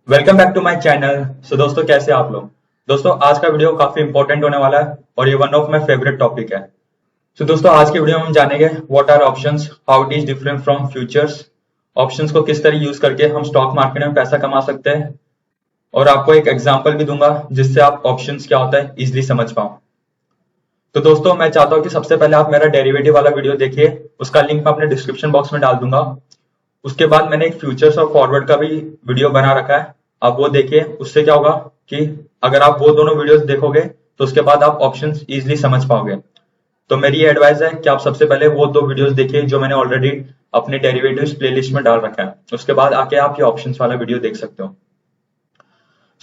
Welcome back to my channel. दोस्तों कैसे हैं आप लोग। दोस्तों आज का वीडियो काफी इंपॉर्टेंट होने वाला है और ये one of my favourite topic है। दोस्तों आज के वीडियो में हम जानेंगे what are options, how it is different from futures, options को किस तरह यूज करके हम स्टॉक मार्केट में पैसा कमा सकते हैं और आपको एक एग्जांपल भी दूंगा जिससे आप ऑप्शंस क्या होता है इजिली समझ पाओ। तो दोस्तों मैं चाहता हूँ कि सबसे पहले आप मेरा डेरिवेटिव वाला वीडियो देखिए, उसका लिंक मैं अपने डिस्क्रिप्शन बॉक्स में डाल दूंगा। उसके बाद मैंने एक फ्यूचर्स और फॉरवर्ड का भी वीडियो बना रखा है, आप वो देखिए। उससे क्या होगा कि अगर आप वो दोनों वीडियोस देखोगे तो उसके बाद आप ऑप्शंस इजीली समझ पाओगे। तो मेरी ये एडवाइस है कि आप सबसे पहले वो दो वीडियोस देखिए जो मैंने ऑलरेडी अपने डेरिवेटिव्स प्लेलिस्ट में डाल रखा है, उसके बाद आके आप ये ऑप्शंस वाला वीडियो देख सकते हो।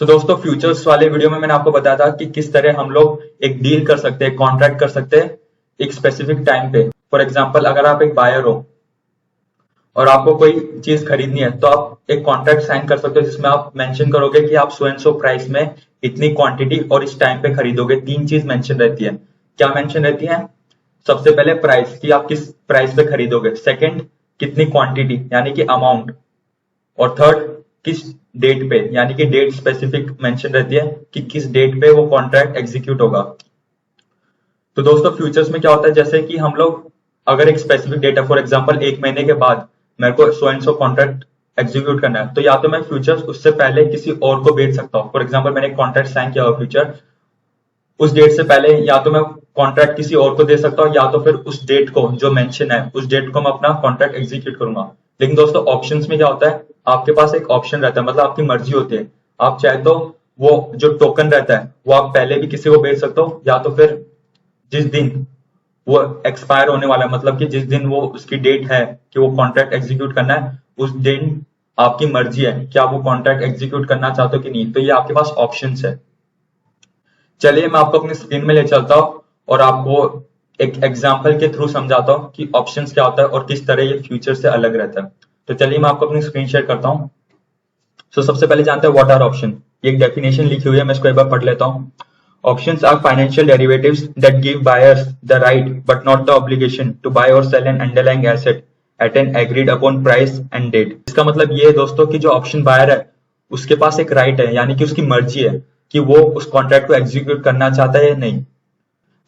तो दोस्तों फ्यूचर्स वाले वीडियो में मैंने आपको बताया था कि किस तरह हम लोग एक डील कर सकते हैं, कॉन्ट्रैक्ट कर सकते हैं एक स्पेसिफिक टाइम पे। फॉर एग्जाम्पल अगर आप एक बायर हो और आपको कोई चीज खरीदनी है तो आप एक कॉन्ट्रैक्ट साइन कर सकते हो जिसमें आप मेंशन करोगे कि आप सो एंड सो प्राइस में इतनी क्वांटिटी और इस टाइम पे खरीदोगे। तीन चीज मेंशन रहती है। क्या मेंशन रहती है? सबसे पहले प्राइस, कि आप किस प्राइस पे खरीदोगे। सेकंड, कितनी क्वांटिटी यानी कि अमाउंट। और थर्ड, किस डेट पे, यानी कि डेट स्पेसिफिक मेंशन रहती है कि किस डेट पे वो कॉन्ट्रैक्ट एग्जीक्यूट होगा। तो दोस्तों फ्यूचर्स में क्या होता है, जैसे कि हम लोग अगर एक स्पेसिफिक डेटा, फॉर एग्जांपल एक महीने के बाद मेरे को so and so contract execute करना है, तो या तो मैं फ्यूचर्स उससे पहले किसी और को बेच सकता हूँ। फॉर एग्जांपल मैंने एक कॉन्ट्रैक्ट साइन किया हुआ फ्यूचर, उस डेट से पहले या तो मैं कॉन्ट्रैक्ट किसी और को दे सकता हूँ या तो फिर उस डेट को जो मेंशन है उस डेट को मैं अपना कॉन्ट्रैक्ट एग्जीक्यूट करूंगा। लेकिन दोस्तों ऑप्शंस में क्या होता है, आपके पास एक ऑप्शन रहता है, मतलब आपकी मर्जी होती है। आप चाहे तो वो जो टोकन रहता है वो आप पहले भी किसी को बेच सकते हो, या तो फिर जिस दिन वो एक्सपायर होने वाला है, मतलब कि जिस दिन वो उसकी डेट है कि वो कॉन्ट्रैक्ट एग्जीक्यूट करना है, उस दिन आपकी मर्जी है कि आप वो कॉन्ट्रैक्ट एग्जीक्यूट करना चाहते हो कि नहीं। तो ये आपके पास ऑप्शंस है। चलिए मैं आपको अपनी स्क्रीन में ले चलता हूँ और आपको एक एग्जाम्पल के थ्रू समझाता हूँ कि ऑप्शंस क्या होता है और किस तरह ये फ्यूचर से अलग रहता है। तो चलिए मैं आपको अपनी स्क्रीन शेयर करता हूँ। सबसे पहले जानते हैं व्हाट आर ऑप्शन। ये एक डेफिनेशन लिखी हुई है, मैं इसको एक बार पढ़ लेता हूँ। Options are financial derivatives that give buyers the right but not the obligation to buy or sell an underlying asset at an agreed upon price and date। इसका मतलब ये है दोस्तों कि जो ऑप्शन बायर है उसके पास एक राइट है, यानी कि उसकी मर्जी है कि वो उस कॉन्ट्रैक्ट को एग्जीक्यूट करना चाहता है या नहीं।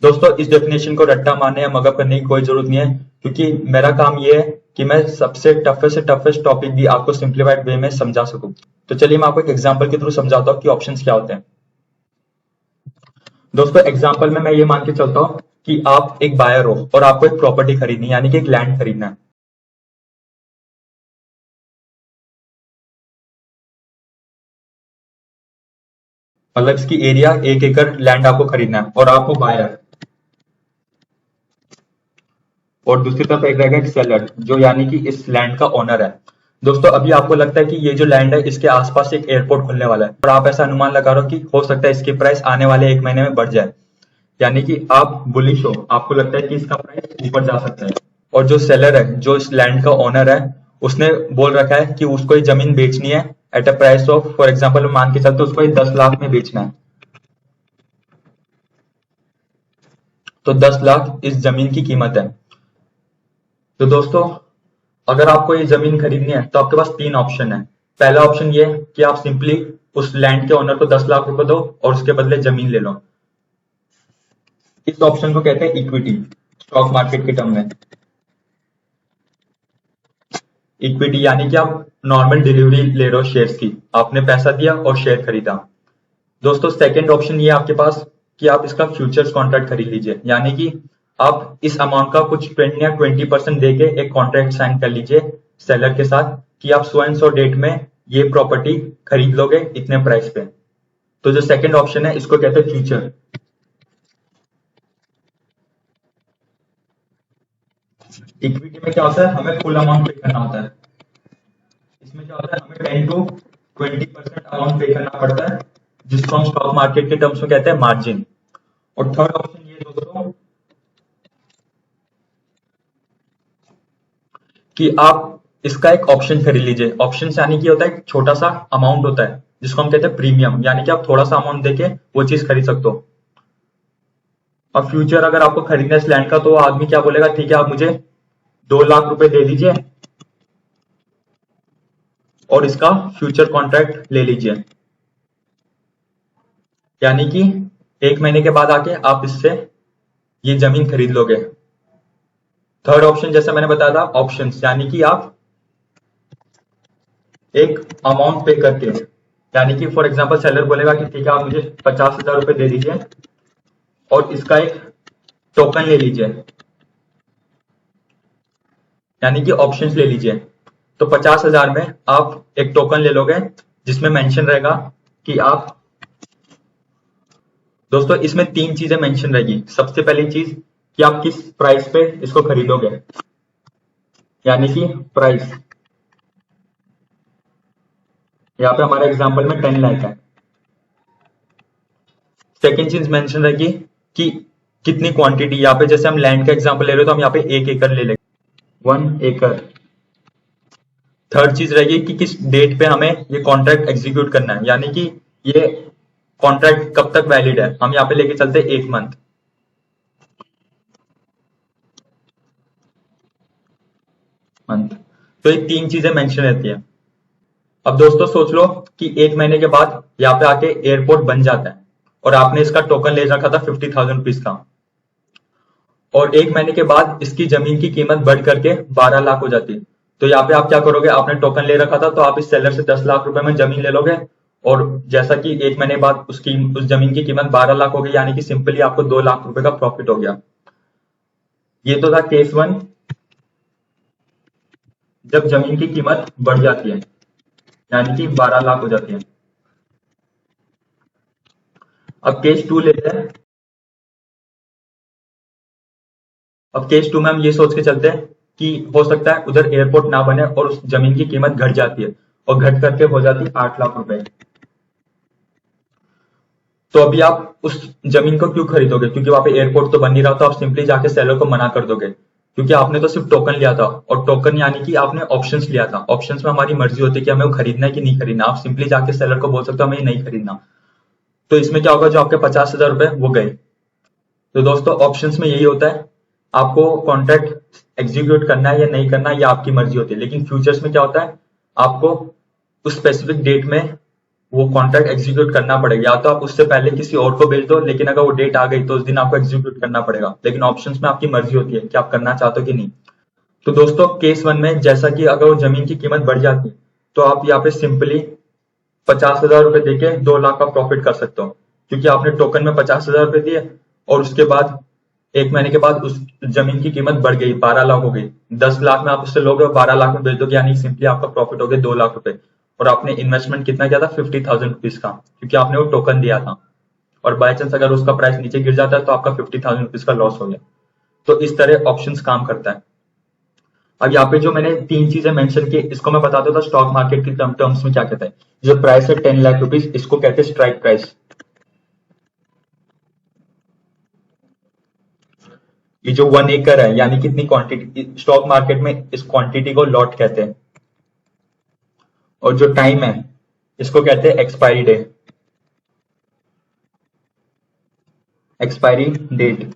दोस्तों इस डेफिनेशन को रट्टा मारने या मगअप करने की कोई जरूरत नहीं है, क्योंकि मेरा काम ये है कि मैं सबसे टफेस्ट से टफेस्ट टॉपिक भी आपको सिंप्लीफाइड वे में समझा सकूं। तो चलिए मैं आपको एक एग्जाम्पल के थ्रू समझाता हूँ कि ऑप्शंस क्या होते हैं। दोस्तों एग्जाम्पल में मैं ये मान के चलता हूँ कि आप एक बायर हो और आपको एक प्रॉपर्टी खरीदनी है, यानी कि एक लैंड खरीदना है। मतलब इसकी एरिया 1 एकड़ लैंड आपको खरीदना है और आपको बायर, और दूसरी तरफ एक रहेगा एक सेलर जो यानी कि इस लैंड का ओनर है। दोस्तों अभी आपको लगता है कि ये जो लैंड है इसके आसपास एक एयरपोर्ट खुलने वाला है और आप ऐसा अनुमान लगा रहे हो कि हो सकता है इसकी प्राइस आने वाले 1 महीने में बढ़ जाए, यानी कि आप बुलिश हो, आपको लगता है कि इसका प्राइस ऊपर जा सकता है। और जो सेलर है, जो इस लैंड का ओनर है, उसने बोल रखा है कि उसको ये जमीन बेचनी है at a price of, for example मान के चलते उसको ये 10 लाख में बेचना है। तो 10 लाख इस जमीन की कीमत है। तो दोस्तों अगर आपको ये जमीन खरीदनी है तो आपके पास तीन ऑप्शन है। पहला ऑप्शन ये है कि आप सिंपली उस लैंड के ओनर को 10 लाख रुपए दो और उसके बदले जमीन ले लो। इस ऑप्शन को कहते हैं इक्विटी, स्टॉक मार्केट के टर्म में। इक्विटी यानी कि आप नॉर्मल डिलीवरी ले रहे हो शेयर्स की, आपने पैसा दिया और शेयर खरीदा। दोस्तों सेकंड ऑप्शन ये आपके पास कि आप इसका फ्यूचर्स कॉन्ट्रैक्ट खरीद लीजिए, यानी कि आप इस अमाउंट का कुछ 10 या 20% देके एक कॉन्ट्रैक्ट साइन कर लीजिए सेलर के साथ कि आप सो एंड सो डेट में ये प्रॉपर्टी खरीद लोगे इतने प्राइस पे। तो जो सेकंड ऑप्शन है इसको कहते हैं फ्यूचर। इक्विटी में क्या होता है, हमें फुल अमाउंट पे करना होता है। इसमें क्या होता है, हमें 10 to 20% अमाउंट पे करना पड़ता है, जिसको हम स्टॉक मार्केट के टर्म्स में कहते हैं मार्जिन। और थर्ड ऑप्शन ये दोस्तों कि आप इसका एक ऑप्शन खरीद लीजिए। ऑप्शन यानी कि होता है एक छोटा सा अमाउंट होता है जिसको हम कहते हैं प्रीमियम, यानी कि आप थोड़ा सा अमाउंट देके वो चीज खरीद सकते हो। और फ्यूचर अगर आपको खरीदना है इस लैंड का तो वो आदमी क्या बोलेगा, ठीक है आप मुझे 2 लाख रुपए दे दीजिए और इसका फ्यूचर कॉन्ट्रैक्ट ले लीजिए, यानी कि 1 महीने के बाद आके आप इससे ये जमीन खरीद लोगे। थर्ड ऑप्शन जैसा मैंने बताया था ऑप्शंस, यानी कि आप एक अमाउंट पे करके, यानी कि फॉर एग्जांपल सेलर बोलेगा कि ठीक है आप मुझे 50,000 रुपए दे दीजिए और इसका एक टोकन ले लीजिए, यानी कि ऑप्शंस ले लीजिए। तो 50,000 में आप एक टोकन ले लोगे जिसमें मेंशन रहेगा कि आप, दोस्तों इसमें 3 चीजें मेंशन रहेगी। सबसे पहली चीज कि आप किस प्राइस पे इसको खरीदोगे, यानी कि प्राइस, यहाँ पे हमारे एग्जांपल में 10 लाख है। सेकेंड चीज मेंशन रहेगी कि कितनी क्वांटिटी, यहाँ पे जैसे हम लैंड का एग्जांपल ले रहे हो तो हम यहाँ पे 1 एकड़ ले लेंगे, 1 एकड़। थर्ड चीज रहेगी कि किस डेट पे हमें ये कॉन्ट्रैक्ट एग्जीक्यूट करना है, यानी कि ये कॉन्ट्रैक्ट कब तक वैलिड है। हम यहाँ पे लेके चलते हैं 1 मंथ। तो ये 3 चीजें मेंशन रहती है। अब दोस्तों सोच लो कि 1 महीने के बाद यहाँ पे आके एयरपोर्ट बन जाता है और आपने इसका टोकन ले रखा था 50,000 रुपीज का, और 1 महीने के बाद इसकी जमीन की कीमत बढ़ करके 12 लाख हो जाती है। तो यहाँ पे आप क्या करोगे, आपने टोकन ले रखा था तो आप इस सेलर से 10 लाख रुपए में जमीन ले लोगे, और जैसा कि 1 महीने बाद उस जमीन की कीमत 12 लाख हो गई, यानी कि सिंपली आपको 2 लाख रुपए का प्रॉफिट हो गया। ये तो था केस 1, जब जमीन की कीमत बढ़ जाती है यानी कि 12 लाख हो जाती है। अब केस 2 लेते हैं। अब केस 2 में हम ये सोच के चलते हैं कि हो सकता है उधर एयरपोर्ट ना बने और उस जमीन की कीमत घट जाती है और घट करके हो जाती है 8 लाख रुपए। तो अभी आप उस जमीन को क्यों खरीदोगे, क्योंकि वहां पे एयरपोर्ट तो बन नहीं रहा, तो आप सिंपली जाके सेलर को मना कर दोगे, क्योंकि आपने तो सिर्फ टोकन लिया था, और टोकन यानी कि आपने ऑप्शंस लिया था। ऑप्शंस में हमारी मर्जी होती है कि हमें वो खरीदना है कि नहीं खरीदना। आप सिंपली जाके सेलर को बोल सकते हो हमें नहीं खरीदना। तो इसमें क्या होगा, जो आपके 50,000 रुपए वो गए। तो दोस्तों ऑप्शंस में यही होता है, आपको कॉन्ट्रैक्ट एग्जीक्यूट करना है या नहीं करना है, ये आपकी मर्जी होती है। लेकिन फ्यूचर्स में क्या होता है, आपको उस स्पेसिफिक डेट में वो कॉन्ट्रैक्ट एग्जीक्यूट करना पड़ेगा, या तो आप उससे पहले किसी और को भेज दो, लेकिन अगर वो डेट आ गई तो उस दिन आपको एग्जीक्यूट करना पड़ेगा। लेकिन ऑप्शंस में आपकी मर्जी होती है कि आप करना चाहते हो कि नहीं। तो दोस्तों केस 1 में जैसा कि अगर वो जमीन की कीमत बढ़ जाती है तो आप यहाँ पे सिंपली 50,000 रुपए देके 2 लाख का प्रॉफिट कर सकते हो, क्योंकि आपने टोकन में 50,000 रुपए दिए और उसके बाद 1 महीने के बाद उस जमीन की कीमत बढ़ गई, 12 लाख हो गई। 10 लाख में आप उससे लोगे और 12 लाख में बेच दोगे, यानी सिंपली आपका प्रॉफिट हो गया 2 लाख रुपए। और आपने इन्वेस्टमेंट कितना किया था, 50,000 रुपीज का, क्योंकि आपने वो टोकन दिया था। और बाय चांस अगर उसका प्राइस नीचे गिर जाता है तो आपका 50,000 रुपीज का लॉस हो गया। तो इस तरह ऑप्शंस काम करता है। अब यहाँ पे जो मैंने 3 चीजें मेंशन की, इसको मैं बता देता हूँ स्टॉक मार्केट की टर्म्स में क्या कहता है। जो प्राइस है 10 लाख रुपीज, इसको कहते हैं स्ट्राइक प्राइस। ये जो 1 एकड़ है यानी कितनी क्वांटिटी, स्टॉक मार्केट में इस क्वांटिटी को लॉट कहते हैं। और जो टाइम है इसको कहते हैं एक्सपायरी डे, एक्सपायरी डेट।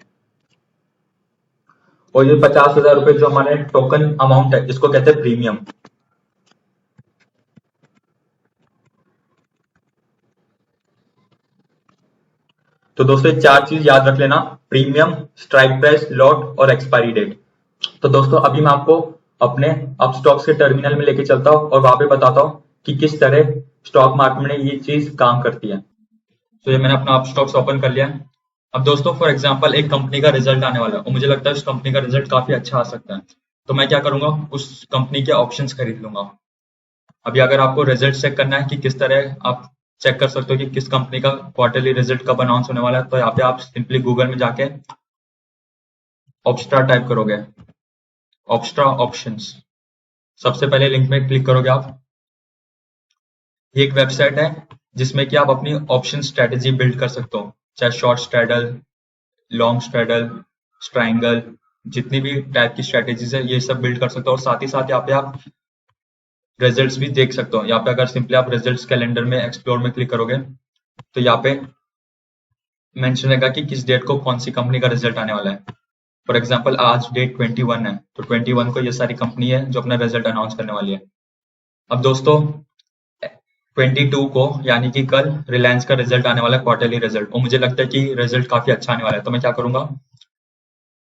और ये 50,000 रुपए जो हमारे टोकन अमाउंट है इसको कहते हैं प्रीमियम। तो दोस्तों 4 चीज याद रख लेना, प्रीमियम, स्ट्राइक प्राइस, लॉट और एक्सपायरी डेट। तो दोस्तों अभी मैं आपको अपने अप स्टॉक्स के टर्मिनल में लेके चलता हूँ और वहां पे बताता हूँ कि किस तरह स्टॉक मार्केट में ये चीज काम करती है। तो ये मैंने अपना अप स्टॉक्स ओपन कर लिया है। अब दोस्तों फॉर एग्जांपल एक कंपनी का रिजल्ट आने वाला है और मुझे लगता है उस कंपनी का रिजल्ट काफी अच्छा आ सकता है, तो मैं क्या करूंगा, उस कंपनी के ऑप्शंस खरीद लूंगा। अभी अगर आपको रिजल्ट चेक करना है कि किस तरह आप चेक कर सकते हो कि किस कंपनी का क्वार्टरली रिजल्ट कब अनाउंस होने वाला है, तो यहाँ पे आप सिंपली गूगल में जाके ऑप्स्ट्रा टाइप करोगे, ऑप्स्ट्रा ऑप्शंस, सबसे पहले लिंक में क्लिक करोगे आप। ये एक वेबसाइट है जिसमें कि आप अपनी ऑप्शन स्ट्रेटेजी बिल्ड कर सकते हो, चाहे short straddle, long straddle, triangle, जितनी भी टाइप की स्ट्रेटेजीज है ये सब बिल्ड कर सकते हो। और साथ ही साथ यहाँ पे आप रिजल्ट्स भी देख सकते हो। यहाँ पे अगर सिंपली आप रिजल्ट्स कैलेंडर में एक्सप्लोर में क्लिक करोगे तो यहाँ पे मेंशन रहेगा कि किस डेट को कौन सी कंपनी का रिजल्ट आने वाला है। फॉर एग्जांपल आज डेट 21 है, तो 21 को ये सारी कंपनी है जो अपना रिजल्ट अनाउंस करने वाली है। अब दोस्तों 22 को यानी कि कल रिलायंस का रिजल्ट आने वाला है, क्वार्टरली रिजल्ट, और मुझे लगता है कि रिजल्ट काफी अच्छा आने वाला है। तो मैं क्या करूंगा,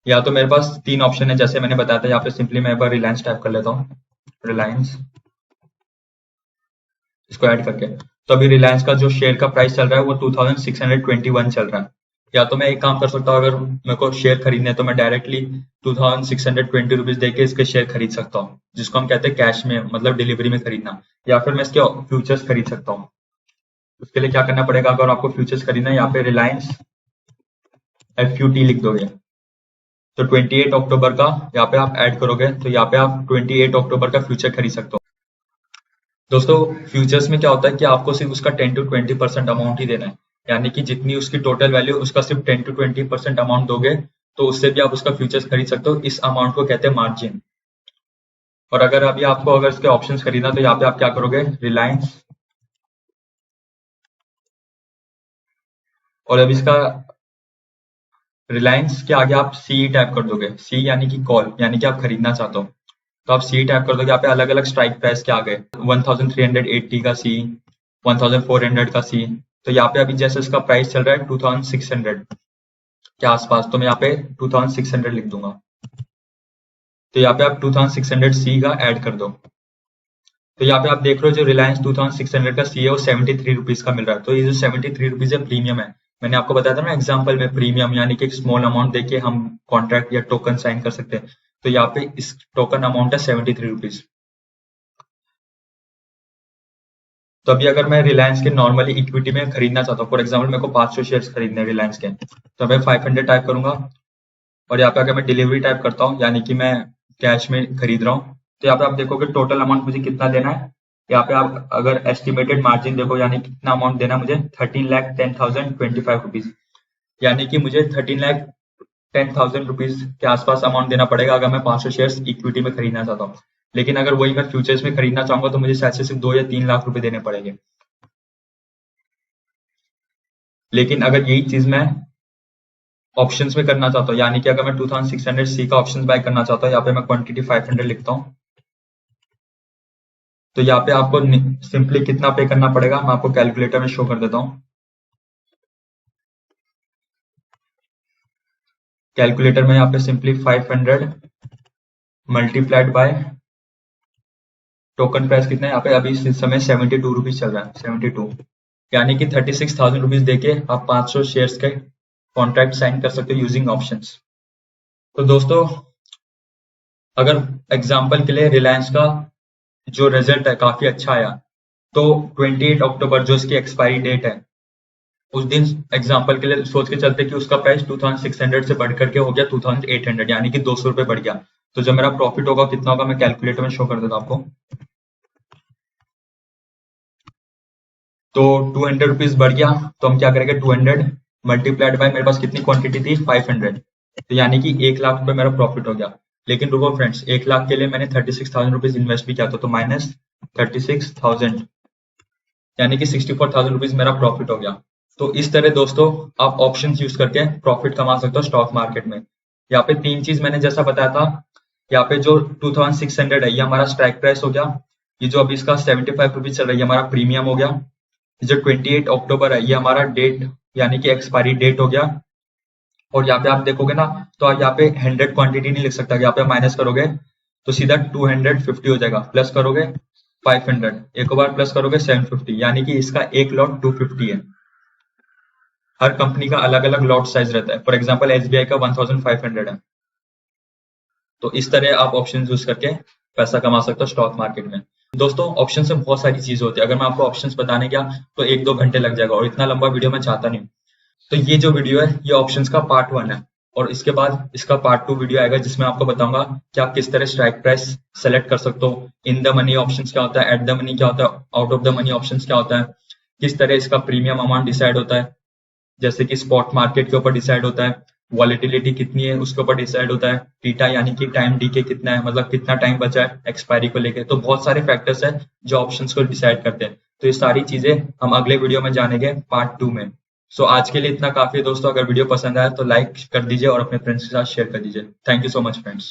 या तो मेरे पास तीन ऑप्शन है जैसे मैंने बताया था, यहाँ पे सिंपली मैं एक बार रिलायंस टाइप कर लेता हूँ, रिलायंस, इसको ऐड करके। तो अभी रिलायंस का जो शेयर का प्राइस चल रहा है वो 2621 चल रहा है। या तो मैं एक काम कर सकता हूँ, अगर मेरे को शेयर खरीदने हैं तो मैं डायरेक्टली 2620 रुपीज देके इसके शेयर खरीद सकता हूँ, जिसको हम कहते हैं कैश में, मतलब डिलीवरी में खरीदना। या फिर मैं इसके फ्यूचर्स खरीद सकता हूँ। उसके लिए क्या करना पड़ेगा, अगर आपको फ्यूचर्स खरीदना है, यहाँ पे रिलायंस FUT लिख दोगे तो 28 अक्टूबर का यहाँ पे आप ऐड करोगे, तो यहाँ पे आप 28 अक्टूबर का फ्यूचर खरीद सकते हो। दोस्तों फ्यूचर्स में क्या होता है कि आपको सिर्फ उसका 10 to 20% अमाउंट ही देना है, यानी कि जितनी उसकी टोटल वैल्यू उसका सिर्फ 10 to 20% अमाउंट दोगे तो उससे भी आप उसका फ्यूचर्स खरीद सकते हो। इस अमाउंट को कहते हैं मार्जिन। और अगर अभी आपको अगर इसके ऑप्शंस खरीदना तो यहाँ पे आप क्या करोगे, रिलायंस, और अभी इसका रिलायंस के आगे आप सी टाइप कर दोगे, सी यानी कि कॉल, यानी कि आप खरीदना चाहते हो, तो आप सी टाइप कर दोगे। यहाँ पे अलग अलग स्ट्राइक प्राइस के आ गए, 1380 का सी, 1400 का सी। तो यहाँ पे अभी जैसे इसका प्राइस चल रहा है 2600 के आसपास, तो मैं यहाँ पे 2600 लिख दूंगा। तो यहाँ पे आप 2600 सी का ऐड कर दो। तो यहाँ पे आप देख रहे हो जो रिलायंस 2600 का सी है वो 73 रुपीज का मिल रहा है। तो ये जो 73 रुपीज है प्रीमियम है। मैंने आपको बताया था ना एग्जाम्पल में, प्रीमियम यानी कि एक स्मॉल अमाउंट देके हम कॉन्ट्रैक्ट या टोकन साइन कर सकते हैं। तो यहाँ पे इस टोकन अमाउंट है 73 रुपीज। तो अभी अगर मैं रिलायंस के नॉर्मली इक्विटी में खरीदना चाहता हूँ, फॉर एग्जाम्पल मेरे को 500 शेयर खरीदने हैं रिलायंस के, तो मैं 500 टाइप करूंगा। और यहाँ पे अगर मैं डिलीवरी टाइप करता हूँ, यानी कि मैं कैश में खरीद रहा हूँ, तो यहाँ पे आप देखोगे टोटल अमाउंट मुझे कितना देना है। यहाँ पे आप अगर एस्टिमेटेड मार्जिन देखो, यानी कितना अमाउंट देना है मुझे, 13,10,025 रुपीज, यानी कि मुझे 13,10,000 रुपीज के आसपास अमाउंट देना पड़ेगा अगर मैं 500 शेयर इक्विटी में खरीदना चाहता हूँ। लेकिन अगर वही मैं फ्यूचर्स में खरीदना चाहूंगा तो मुझे शायद से सिर्फ 2 या 3 लाख रुपए देने पड़ेंगे। लेकिन अगर यही चीज मैं ऑप्शंस में करना चाहता हूँ, यानी कि अगर मैं 2600 सी का ऑप्शंस बाय करना चाहता हूँ, यहाँ पे मैं क्वांटिटी 500 लिखता हूँ। तो यहाँ पे आपको सिंपली कितना पे करना पड़ेगा मैं आपको कैलकुलेटर में शो कर देता हूँ। कैलकुलेटर में यहाँ पे simply 500 multiplied by token price कितना है, यहाँ पे अभी इस समय 72 रुपीज चल रहा है, 72, यानी कि 36,000 रुपीज देके आप 500 शेयर्स के कॉन्ट्रैक्ट साइन कर सकते हो यूजिंग ऑप्शंस। तो दोस्तों अगर एग्जांपल के लिए रिलायंस का जो रिजल्ट है काफी अच्छा आया, तो 28 अक्टूबर जो इसकी एक्सपायरी डेट है, उस दिन एग्जांपल के लिए सोच के चलते कि उसका प्राइस 2600 से बढ़ करके हो गया 2800, यानी कि 200 रुपए बढ़ गया। तो जब मेरा प्रॉफिट होगा कितना होगा मैं कैलकुलेटर में शो कर देता हूं आपको। तो 200 रुपीज बढ़ गया, तो हम क्या करेंगे, 200 मल्टीप्लाइड बाय मेरे पास कितनी क्वांटिटी थी, 500, तो यानी कि 1 लाख रुपए मेरा प्रॉफिट हो गया। लेकिन रुको फ्रेंड्स, 1 लाख के लिए मैंने 36,000 रुपीज इन्वेस्ट भी किया था, तो माइनस 36,000, यानी कि 64,000 रुपीज मेरा प्रॉफिट हो गया। तो इस तरह दोस्तों आप ऑप्शंस यूज करके प्रॉफिट कमा सकते हो स्टॉक मार्केट में। यहाँ पे तीन चीज मैंने जैसा बताया था, यहाँ पे जो 2600 है ये हमारा स्ट्राइक प्राइस हो गया, ये जो अभी इसका 75 रुपीज चल रहा है ये हमारा प्रीमियम हो गया, जो 28 अक्टूबर है ये हमारा डेट यानी कि एक्सपायरी डेट हो गया। और यहाँ पे आप देखोगे ना, तो यहाँ पे 100 क्वांटिटी नहीं लिख सकता, यहाँ पे माइनस करोगे तो सीधा 250 हो जाएगा, प्लस करोगे 500, एक बार प्लस करोगे 750, यानी कि इसका एक लॉट 250 है। हर कंपनी का अलग अलग लॉट साइज रहता है, फॉर एग्जाम्पल SBI का 1500 है। तो इस तरह आप ऑप्शन यूज करके पैसा कमा सकते हो स्टॉक मार्केट में। दोस्तों ऑप्शन में बहुत सारी चीजें होती है, अगर मैं आपको ऑप्शंस बताने गया तो 1-2 घंटे लग जाएगा, और इतना लंबा वीडियो मैं चाहता नहीं। तो ये जो वीडियो है ये ऑप्शंस का पार्ट 1 है, और इसके बाद इसका पार्ट 2 वीडियो आएगा जिसमें आपको बताऊंगा कि आप किस तरह स्ट्राइक प्राइस सेलेक्ट कर सकते हो, इन द मनी ऑप्शंस क्या होता है, एट द मनी क्या होता है, out of the money options क्या होता है, किस तरह इसका प्रीमियम अमाउंट डिसाइड होता है, जैसे कि स्पॉट मार्केट के ऊपर डिसाइड होता है, वॉलेटिलिटी कितनी है उसके ऊपर डिसाइड होता है, टीटा यानी कि टाइम डीके कितना है, मतलब कितना टाइम बचा है एक्सपायरी को लेके। तो बहुत सारे फैक्टर्स है जो ऑप्शंस को डिसाइड करते हैं। तो ये सारी चीजें हम अगले वीडियो में जानेंगे पार्ट 2 में। सो आज के लिए इतना काफी है दोस्तों। अगर वीडियो पसंद आया तो लाइक कर दीजिए और अपने फ्रेंड्स के साथ शेयर कर दीजिए। Thank you so much friends.